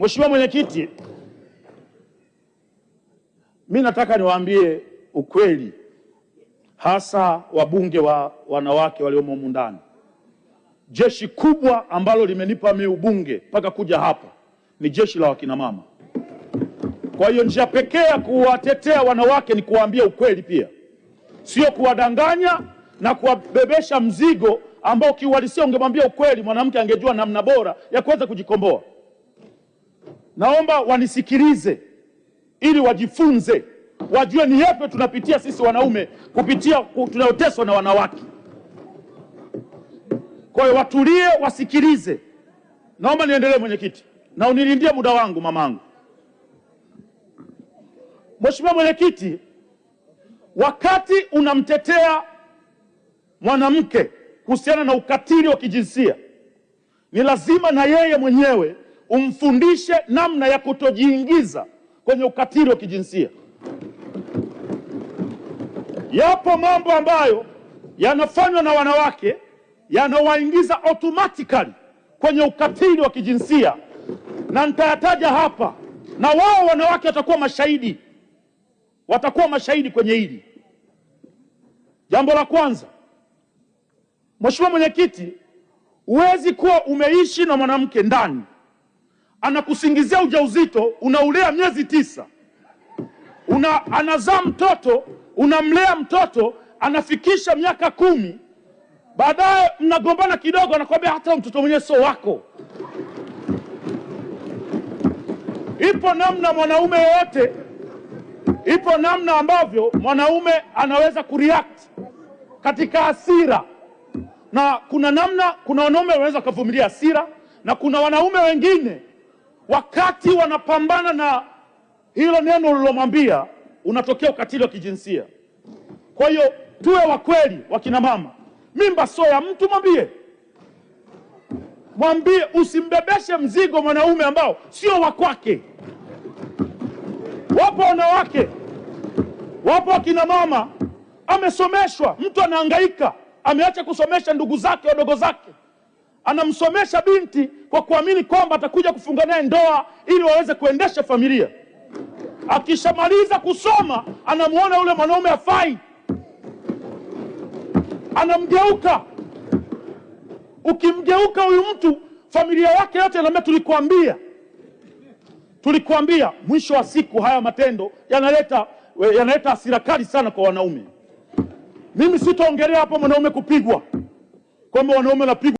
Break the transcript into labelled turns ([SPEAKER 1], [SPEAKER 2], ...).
[SPEAKER 1] Mheshimiwa Mwenyekiti, mimi nataka niwaambie ukweli, hasa wabunge wa wanawake waliomo humu ndani. Jeshi kubwa ambalo limenipa mimi ubunge mpaka kuja hapa ni jeshi la wakina mama. Kwa hiyo njia pekee ya kuwatetea wanawake ni kuwaambia ukweli pia, sio kuwadanganya na kuwabebesha mzigo ambao kiuhalisia ungemwambia ukweli mwanamke angejua namna bora ya kuweza kujikomboa. Naomba wanisikilize ili wajifunze, wajue ni yapi tunapitia sisi wanaume kupitia tunayoteswa na wanawake. Kwa hiyo watulie, wasikilize. Naomba niendelee mwenyekiti, na unilindie muda wangu mamangu. Mheshimiwa Mwenyekiti, wakati unamtetea mwanamke kuhusiana na ukatili wa kijinsia, ni lazima na yeye mwenyewe umfundishe namna ya kutojiingiza kwenye ukatili wa kijinsia. Yapo mambo ambayo yanafanywa na wanawake yanawaingiza automatically kwenye ukatili wa kijinsia, na nitayataja hapa, na wao wanawake watakuwa mashahidi kwenye hili. Jambo la kwanza, Mheshimiwa Mwenyekiti, huwezi kuwa umeishi na mwanamke ndani, anakusingizia ujauzito, unaulea miezi 9, anazaa mtoto, unamlea mtoto, anafikisha miaka 10, baadaye mnagombana kidogo, anakuambia hata mtoto mwenyewe sio wako. Ipo namna mwanaume yote, ipo namna ambavyo mwanaume anaweza kureact katika hasira, na kuna wanaume wanaweza kuvumilia hasira, na kuna wanaume wengine wakati wanapambana na hilo neno ulilomwambia unatokea ukatili wa kijinsia. Kwa hiyo tuwe wa kweli wakina mama. Mimba sio ya mtu, mwambie, usimbebeshe mzigo mwanaume ambao sio wa kwake. Wapo wanawake, wapo wakina mama, amesomeshwa, mtu anahangaika, ameacha kusomesha ndugu zake wadogo zake, anamsomesha binti kwa kuamini kwamba atakuja kufunga naye ndoa ili waweze kuendesha familia. Akishamaliza kusoma, anamuona yule mwanaume hafai, anamgeuka. Ukimgeuka huyu mtu, familia yake yote inamwambia tulikuambia. Mwisho wa siku haya matendo yanaleta hasira kali sana kwa wanaume. Mimi sitaongelea hapo mwanaume kupigwa, kwamba wanaume wanapigwa